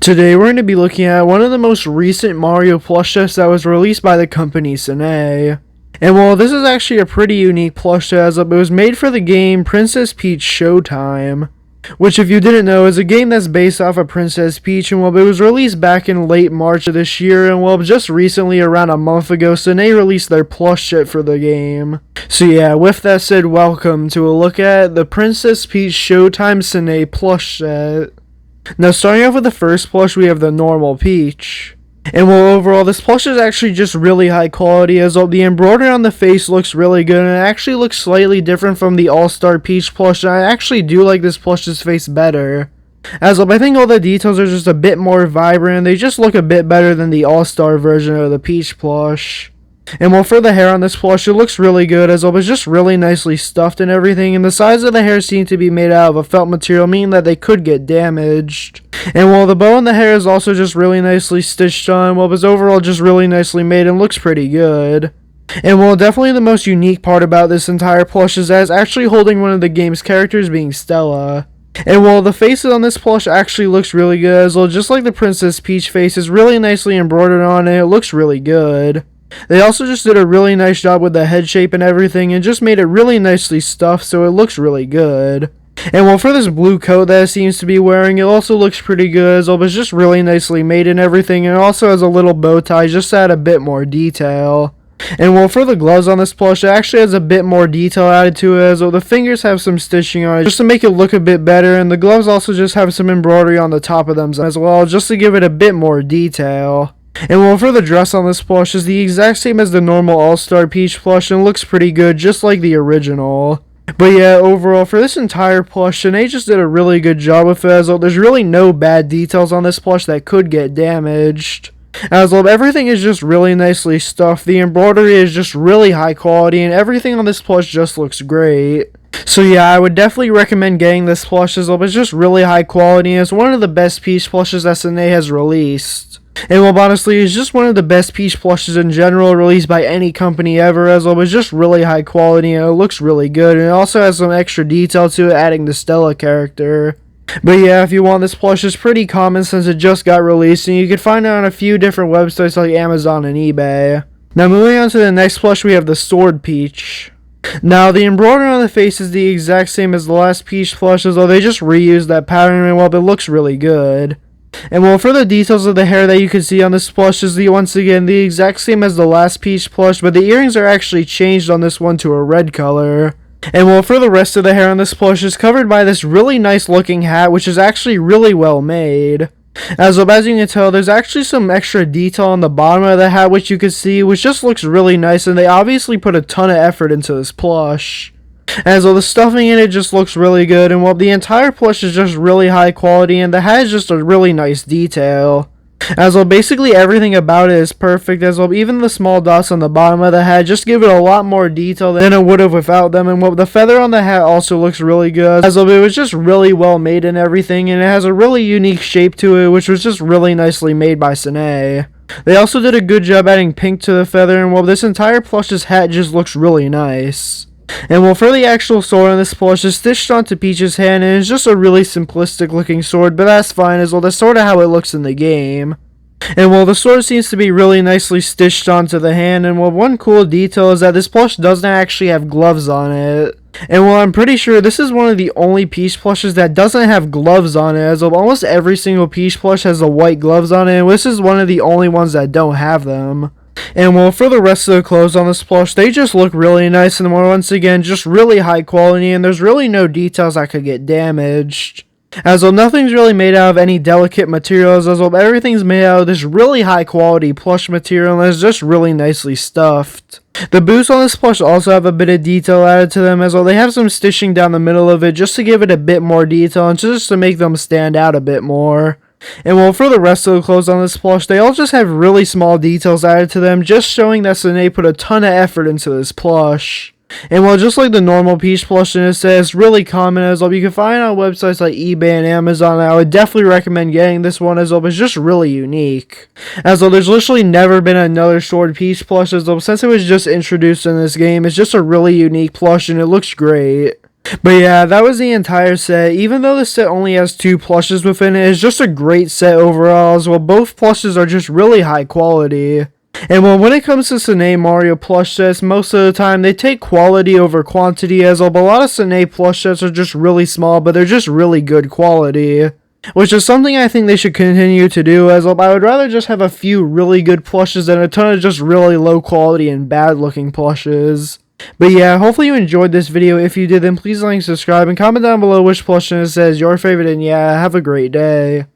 Today we're going to be looking at one of the most recent Mario plush sets that was released by the company Sanei. And while this is actually a pretty unique plush set, as it was made for the game Princess Peach Showtime, which if you didn't know is a game that's based off of Princess Peach, and it was released back in late March of this year, and just recently, around a month ago, Sanei released their plush set for the game. So yeah, with that said, welcome to a look at the Princess Peach Showtime Sanei plush set. Now, starting off with the first plush, we have the normal Peach. And while overall, this plush is actually just really high quality, as the embroidery on the face looks really good, and it actually looks slightly different from the All-Star Peach plush, and I actually do like this plush's face better. As I think all the details are just a bit more vibrant, and they just look a bit better than the All-Star version of the Peach plush. And while for the hair on this plush, it looks really good, as it was just really nicely stuffed and everything, and the sides of the hair seem to be made out of a felt material, meaning that they could get damaged. And while the bow on the hair is also just really nicely stitched on, it was overall just really nicely made and looks pretty good. And while definitely the most unique part about this entire plush is that it's actually holding one of the game's characters, being Stella. And while the faces on this plush actually looks really good, as well, just like the Princess Peach face is really nicely embroidered on, and it looks really good. They also just did a really nice job with the head shape and everything, and just made it really nicely stuffed, so it looks really good. And while for this blue coat that it seems to be wearing, it also looks pretty good, as well, it's just really nicely made and everything, and it also has a little bow tie just to add a bit more detail. And while for the gloves on this plush, it actually has a bit more detail added to it, as well, the fingers have some stitching on it just to make it look a bit better, and the gloves also just have some embroidery on the top of them as well, just to give it a bit more detail. And while for the dress on this plush is the exact same as the normal All-Star Peach plush, and looks pretty good just like the original. But yeah, overall for this entire plush, Sanei just did a really good job with it, as well, there's really no bad details on this plush that could get damaged. As well, everything is just really nicely stuffed, the embroidery is just really high quality, and everything on this plush just looks great. So yeah, I would definitely recommend getting this plush, as well, it's just really high quality, and it's one of the best Peach plushes that Sanei has released. And well, honestly, it's just one of the best Peach plushes in general released by any company ever, as well, it's just really high quality, and it looks really good, and it also has some extra detail to it, adding the Stella character. But yeah, if you want this plush, it's pretty common since it just got released, and you can find it on a few different websites like Amazon and eBay. Now moving on to the next plush, we have the Sword Peach. Now, the embroidery on the face is the exact same as the last Peach plush, as though they just reused that pattern, and well, it looks really good. And well, for the details of the hair that you can see on this plush is once again the exact same as the last Peach plush, but the earrings are actually changed on this one to a red color. And well, for the rest of the hair on this plush is covered by this really nice looking hat, which is actually really well made. As you can tell, there's actually some extra detail on the bottom of the hat which you can see, which just looks really nice, and they obviously put a ton of effort into this plush. As well, the stuffing in it just looks really good, and while the entire plush is just really high quality, and the hat is just a really nice detail. As well, basically everything about it is perfect, as well, even the small dots on the bottom of the hat just give it a lot more detail than it would have without them, and the feather on the hat also looks really good, as well, it was just really well made and everything, and it has a really unique shape to it, which was just really nicely made by Sanei. They also did a good job adding pink to the feather, and while this entire plush's hat just looks really nice. And well, for the actual sword on this plush is stitched onto Peach's hand, and it's just a really simplistic looking sword, but that's fine, as well, that's sort of how it looks in the game. And well, the sword seems to be really nicely stitched onto the hand, and well, one cool detail is that this plush doesn't actually have gloves on it. And well, I'm pretty sure this is one of the only Peach plushes that doesn't have gloves on it, as well, almost every single Peach plush has the white gloves on it, and this is one of the only ones that don't have them. And well, for the rest of the clothes on this plush, they just look really nice, and once again, just really high quality, and there's really no details that could get damaged. As well, nothing's really made out of any delicate materials, as well, everything's made out of this really high quality plush material, and it's just really nicely stuffed. The boots on this plush also have a bit of detail added to them, as well, they have some stitching down the middle of it just to give it a bit more detail, and just to make them stand out a bit more. And well, for the rest of the clothes on this plush, they all just have really small details added to them, just showing that Sanei put a ton of effort into this plush. And well, just like the normal Peach plush, and it says really common, as well, you can find it on websites like eBay and Amazon, and I would definitely recommend getting this one, as well, it's just really unique. As well, there's literally never been another Sword Peach plush, as well, since it was just introduced in this game, it's just a really unique plush, and it looks great. But yeah, that was the entire set. Even though the set only has 2 plushes within it, it's just a great set overall, as well both plushes are just really high quality. And well, when it comes to Sanei Mario plush sets, most of the time they take quality over quantity, as well, but a lot of Sanei plush sets are just really small, but they're just really good quality. Which is something I think they should continue to do, as well, I would rather just have a few really good plushes than a ton of just really low quality and bad looking plushes. But yeah, hopefully you enjoyed this video. If you did, then please like, subscribe, and comment down below which plush it says your favorite, and yeah, have a great day.